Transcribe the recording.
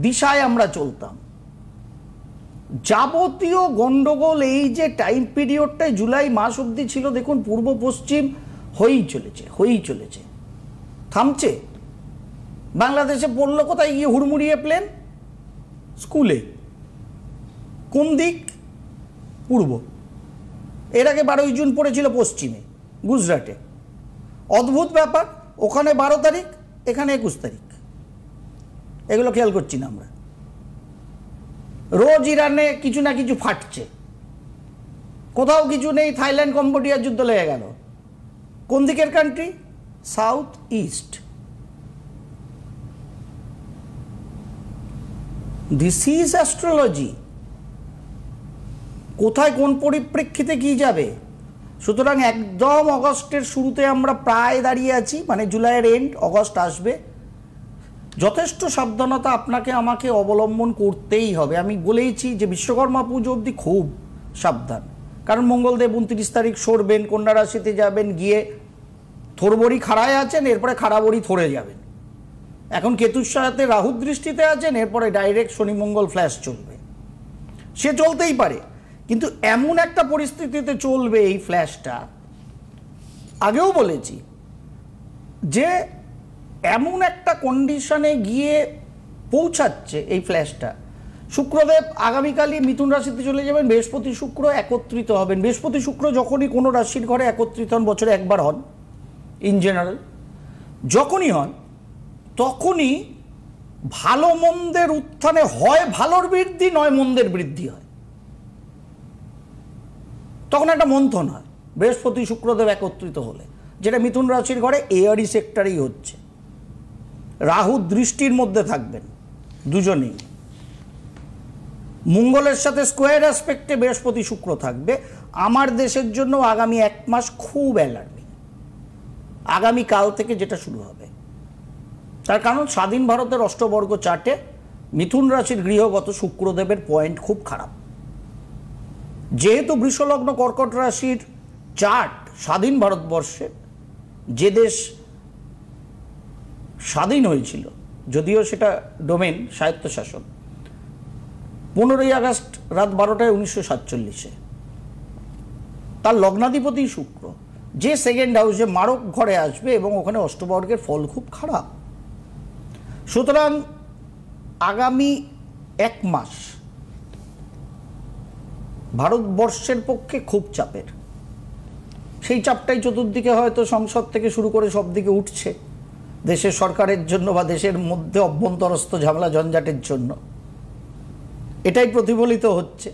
দিশায় আমরা চলতাম। যাবতীয় গন্ডগোল এই যে টাইম পিরিয়ডটায় জুলাই মাস অবধি ছিল, দেখুন পূর্ব পশ্চিম হয়েই চলেছে, থামছে? বাংলাদেশে পড়লো কোথায় গিয়ে হুড়মুড়িয়ে প্লেন? স্কুলে। কোন দিক? পূর্ব। এর আগে 12ই জুন পড়েছিল পশ্চিমে, গুজরাটে। অদ্ভুত ব্যাপার, ওখানে 12 তারিখ, এখানে 21 তারিখ। এগুলো খেয়াল করছি না আমরা। রোজ ইরানে কিছু না কিছু ফাটছে, কোথাও কিছু নেই। থাইল্যান্ড কম্বোডিয়ার যুদ্ধ লেগে গেল। কোন দিকের country? South east. This is astrology. কোথায় কোন পরিপ্রেক্ষিতে কি যাবে? সুতরাং একদম অগস্টের শুরুতে আমরা প্রায় দাঁড়িয়ে আছি, মানে জুলাইয়ের এন্ড, অগস্ট আসবে। যথেষ্ট সাবধানতা আপনাকে আমাকে অবলম্বন করতেই হবে। আমি বলেইছি যে বিশ্বকর্মা পুজো অবধি খুব সাবধান, কারণ মঙ্গলদেব 29 তারিখ সরবেন, কন্যা রাশিতে যাবেন, গিয়ে থোরবড়ি খাড়ায় আছেন, এরপরে খাড়াবড়ি থরে যাবেন। এখন কেতুর সাথে রাহু দৃষ্টিতে আছেন, এরপরে ডাইরেক্ট শনি মঙ্গল ফ্ল্যাশ চলবে। সে চলতেই পারে, কিন্তু এমন একটা পরিস্থিতিতে চলবে এই ফ্ল্যাশটা। আগেও বলেছি যে এমন একটা কন্ডিশনে গিয়ে পৌঁছাচ্ছে এই ফ্ল্যাশটা। শুক্রদেব আগামীকালই মিথুন রাশিতে চলে যাবেন, বৃহস্পতি শুক্র একত্রিত হবেন। বৃহস্পতি শুক্র যখনই কোনো রাশির ঘরে একত্রিত হন, বছরে একবার হন ইন জেনারেল, যখনই হন তখনই ভালো মন্দের উত্থানে হয় ভালোর বৃদ্ধি, নয় মন্দের বৃদ্ধি হয়। তখন একটা মন্থন হয় বৃহস্পতি শুক্রদেব একত্রিত হলে, যেটা মিথুন রাশির ঘরে এয়ারি সেক্টরেই হচ্ছে। রাহু দৃষ্টির মধ্যে থাকবেন দুজনেই। মঙ্গলের সাথে স্কোয়ার অ্যাসপেক্টে বৃহস্পতি শুক্র থাকবে। আমার দেশের জন্য আগামী 1 মাস খুব অ্যালার্মিং, আগামীকাল থেকে যেটা শুরু হবে। তার কারণ স্বাধীন ভারতের অষ্টবর্গ চার্টে মিথুন রাশির গৃহগত শুক্রদেবের পয়েন্ট খুব খারাপ। যেহেতু বৃষলগ্ন কর্কট রাশির চার্ট স্বাধীন ভারতবর্ষে, যে দেশ স্বাধীন হয়েছিল, যদিও সেটা ডোমেন স্বায়ত্তশাসন, 15ই আগস্ট রাত 12টায় 1947-এ, তার লগ্নাধিপতি শুক্র, যে সেকেন্ড হাউসে মারক ঘরে আসবে এবং ওখানে অষ্টবর্গের ফল খুব খারাপ। সুতরাং আগামী 1 মাস ভারতবর্ষের পক্ষে খুব চাপের। সেই চাপটাই চতুর্দিকে হয়তো সংসদ থেকে শুরু করে সব দিকে উঠছে, দেশের সরকারের জন্য বা দেশের মধ্যে অভ্যন্তরস্থ ঝামেলা ঝঞ্ঝাটের জন্য। এটাই প্রতিফলিত হচ্ছে।